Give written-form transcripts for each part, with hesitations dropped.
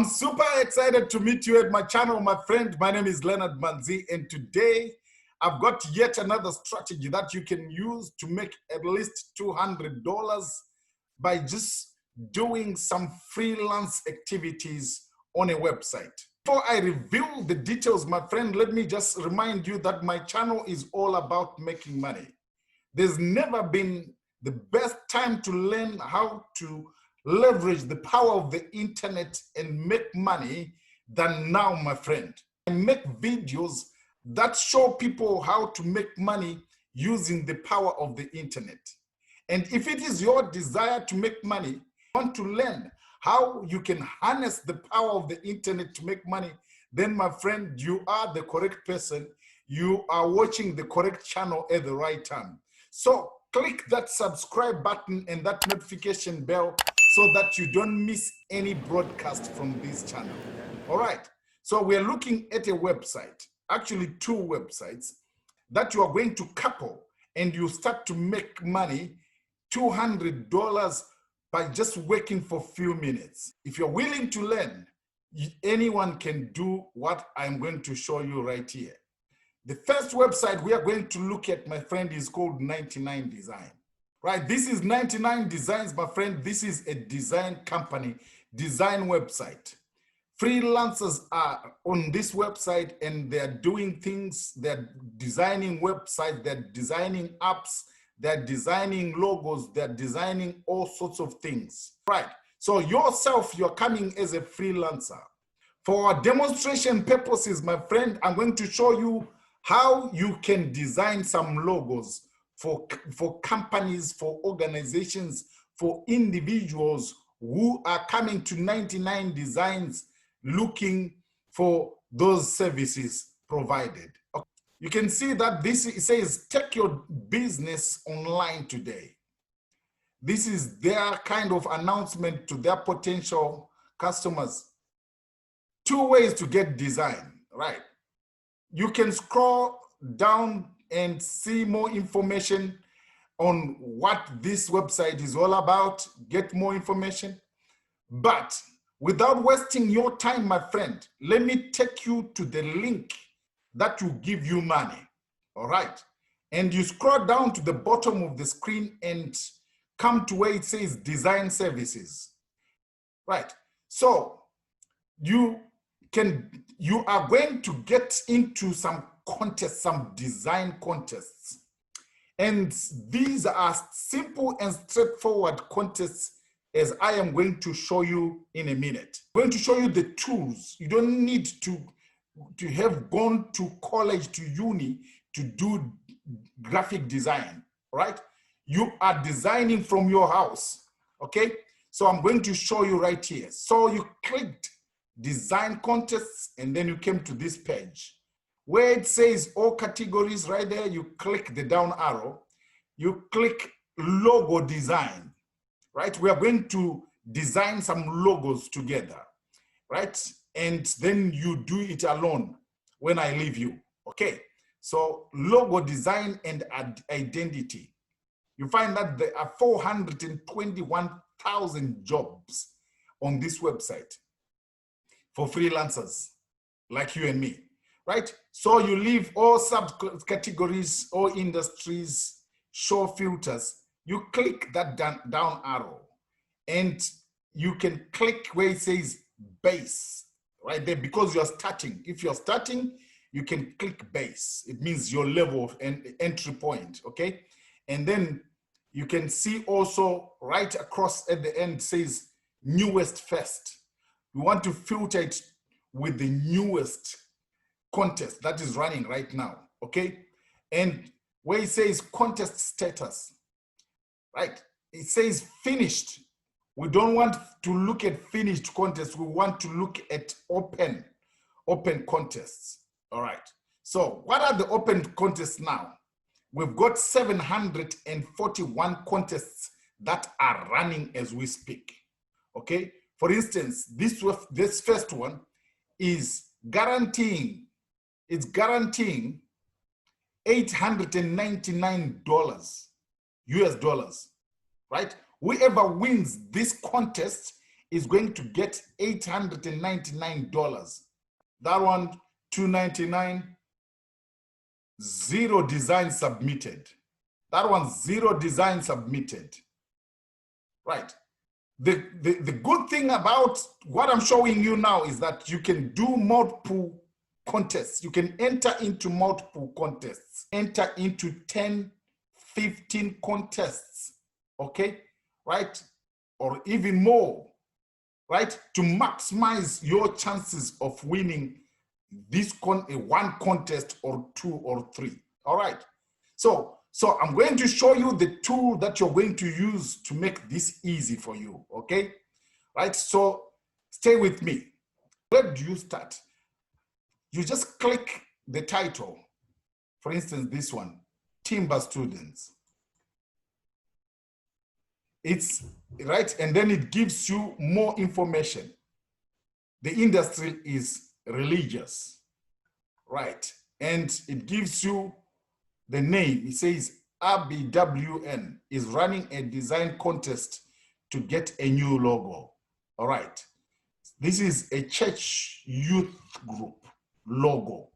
I'm super excited to meet you at my channel, my friend. My name is Leonard Manzi, and today I've got yet another strategy that you can use to make at least $200 by just doing some freelance activities on a website. Before I reveal the details, my friend, let me just remind you that my channel is all about making money. There's never been the best time to learn how to leverage the power of the internet and make money than now, my friend. I make videos that show people how to make money using the power of the internet. And if it is your desire to make money, want to learn how you can harness the power of the internet to make money, then my friend, you are the correct person. You are watching the correct channel at the right time. So click that subscribe button and that notification bell so that you don't miss any broadcast from this channel. All right, so we're looking at a website, actually two websites that you are going to couple and you start to make money, $200 by just working for a few minutes. If you're willing to learn, anyone can do what I'm going to show you right here. The first website we are going to look at, my friend, is called 99 Design. Right, this is 99 Designs, my friend. This is a design company, design website. Freelancers are on this website and they're doing things. They're designing websites, they're designing apps, they're designing logos, they're designing all sorts of things. Right, so yourself, you're coming as a freelancer. For demonstration purposes, my friend, I'm going to show you how you can design some logos for companies, for organizations, for individuals who are coming to 99 Designs looking for those services provided. Okay. You can see that this says, take your business online today. This is their kind of announcement to their potential customers. Two ways to get design, right? You can scroll down and see more information on what this website is all about, get more information. But without wasting your time, my friend, let me take you to the link that will give you money, all right? And you scroll down to the bottom of the screen and come to where it says Design Services, right? So you are going to get into some contests, some design contests. And these are simple and straightforward contests, as I am going to show you in a minute. I'm going to show you the tools. You don't need to have gone to college, to uni, to do graphic design, right? You are designing from your house, okay? So I'm going to show you right here. So you clicked design contests, and then you came to this page where it says all categories right there. You click the down arrow, you click logo design, right? We are going to design some logos together, right? And then you do it alone when I leave you, okay? So logo design and identity. You find that there are 421,000 jobs on this website for freelancers like you and me, right? So you leave all subcategories, all industries, show filters. You click that down arrow and you can click where it says base right there, because you're starting. If you're starting, you can click base. It means your level of entry point, okay? And then you can see also right across at the end says newest first. We want to filter it with the newest contest that is running right now, okay? And where it says contest status, right? It says finished. We don't want to look at finished contests. We want to look at open contests, all right? So what are the open contests now? We've got 741 contests that are running as we speak, okay? For instance, this first one is guaranteeing $899 US dollars, right? Whoever wins this contest is going to get $899. That one, $299, 0 design submitted. That one, 0 design submitted. Right. The good thing about what I'm showing you now is that you can do multiple contests. You can enter into multiple contests, enter into 10, 15 contests, okay, right? Or even more, right? To maximize your chances of winning this one contest or 2 or 3, all right? So I'm going to show you the tool that you're going to use to make this easy for you, okay? Right, so stay with me. Where do you start? You just click the title. For instance, this one, Timber Students. It's right, and then it gives you more information. The industry is religious, right? And it gives you the name. It says RBWN is running a design contest to get a new logo. All right. This is a church youth group logo.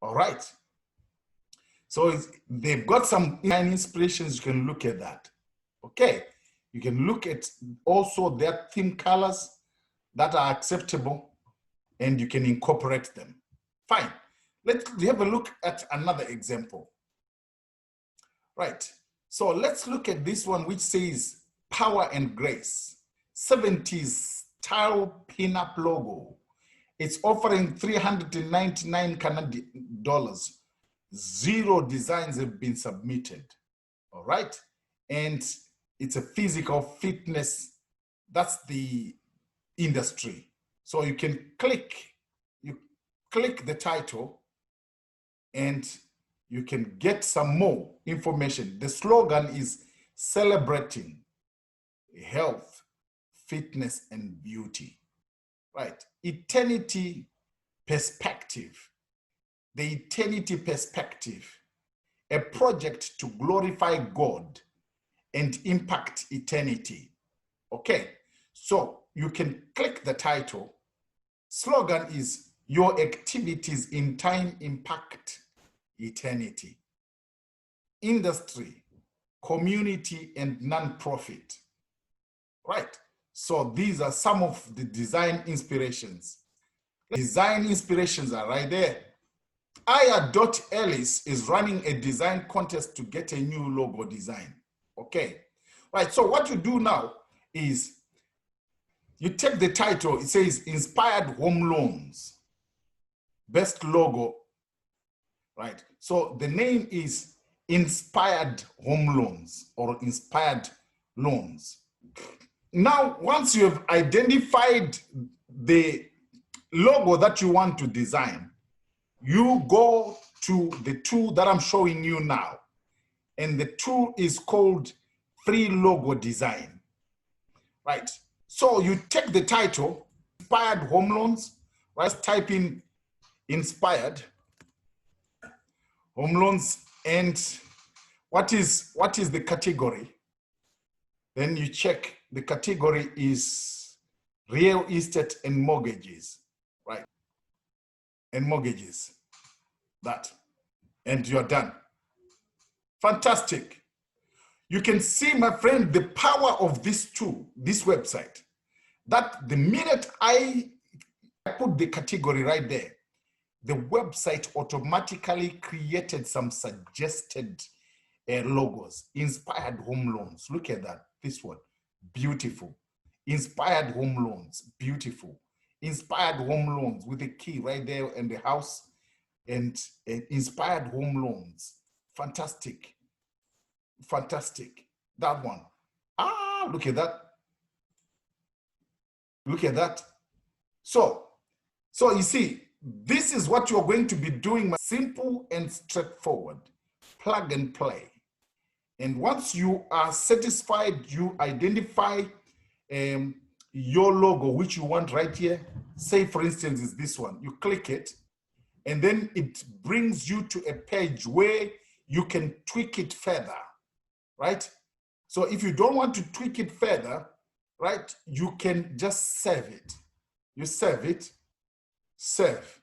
All right. So they've got some inspirations. You can look at that. Okay. You can look at also their theme colors that are acceptable, and you can incorporate them. Fine. Let's have a look at another example. Right. So let's look at this one, which says Power and Grace, 70s style pinup logo. It's offering $399 Canadian dollars. 0 designs have been submitted. All right. And it's a physical fitness. That's the industry. So you can click the title and you can get some more information. The slogan is celebrating health, fitness, and beauty, right? Eternity perspective, the eternity perspective, a project to glorify God and impact eternity. Okay, so you can click the title. Slogan is your activities in time impact eternity. Industry, community, and non-profit. Right. So these are some of the design inspirations. Design inspirations are right there. Aya.Ellis is running a design contest to get a new logo design. Okay. Right. So what you do now is you take the title. It says Inspired Home Loans. Best logo. Right. So the name is Inspired Home Loans or Inspired Loans. Now, once you have identified the logo that you want to design, you go to the tool that I'm showing you now. And the tool is called Free Logo Design. Right. So you take the title, Inspired Home Loans, right? Type in Inspired Home Loans, and what is the category? Then you check the category is real estate and mortgages, right? And mortgages, that, and you're done. Fantastic. You can see, my friend, the power of this tool, this website, that the minute I put the category right there, the website automatically created some suggested logos. Inspired Home Loans. Look at that. This one. Beautiful. Inspired Home Loans. Beautiful. Inspired Home Loans with the key right there in the house. And Inspired Home Loans. Fantastic. Fantastic. That one. Ah, look at that. Look at that. So you see, this is what you're going to be doing. Simple and straightforward. Plug and play. And once you are satisfied, you identify your logo, which you want right here. Say, for instance, is this one. You click it, and then it brings you to a page where you can tweak it further, right? So if you don't want to tweak it further, right? You can just save it. You save it, save,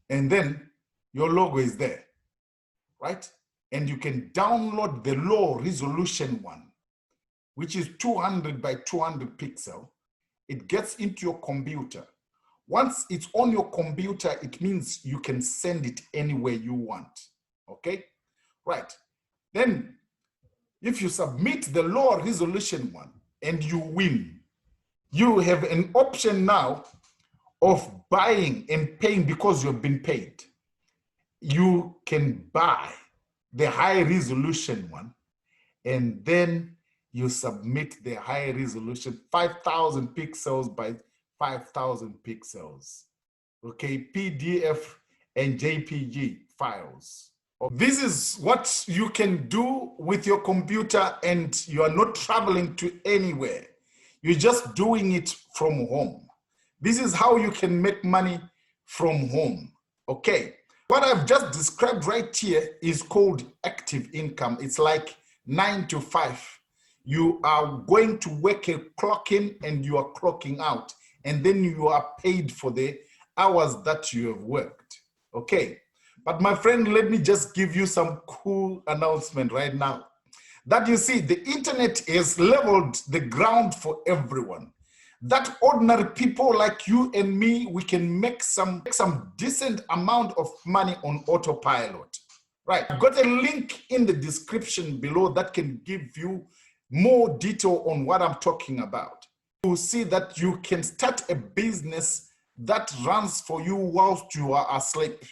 and then your logo is there, right? And you can download the low resolution one, which is 200 by 200 pixel. It gets into your computer. Once it's on your computer, it means you can send it anywhere you want, okay? Right, then if you submit the lower resolution one and you win, you have an option now of buying and paying because you've been paid. You can buy the high resolution one, and then you submit the high resolution 5,000 pixels by 5,000 pixels, okay, PDF and JPG files. This is what you can do with your computer, and you are not traveling to anywhere. You're just doing it from home. This is how you can make money from home, okay? What I've just described right here is called active income. It's like 9 to 5. You are going to work a clock in and you are clocking out, and then you are paid for the hours that you have worked, okay? But my friend, let me just give you some cool announcement right now. That you see, the internet has leveled the ground for everyone. That ordinary people like you and me, we can make some decent amount of money on AutoPilot. Right, I've got a link in the description below that can give you more detail on what I'm talking about. You see that you can start a business that runs for you whilst you are asleep,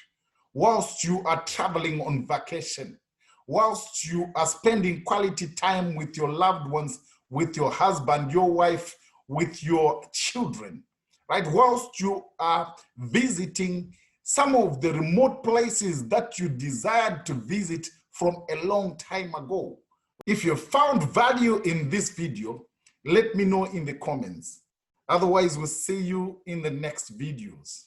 whilst you are traveling on vacation, whilst you are spending quality time with your loved ones, with your husband, your wife, with your children, right? Whilst you are visiting some of the remote places that you desired to visit from a long time ago. If you found value in this video, let me know in the comments. Otherwise, we'll see you in the next videos.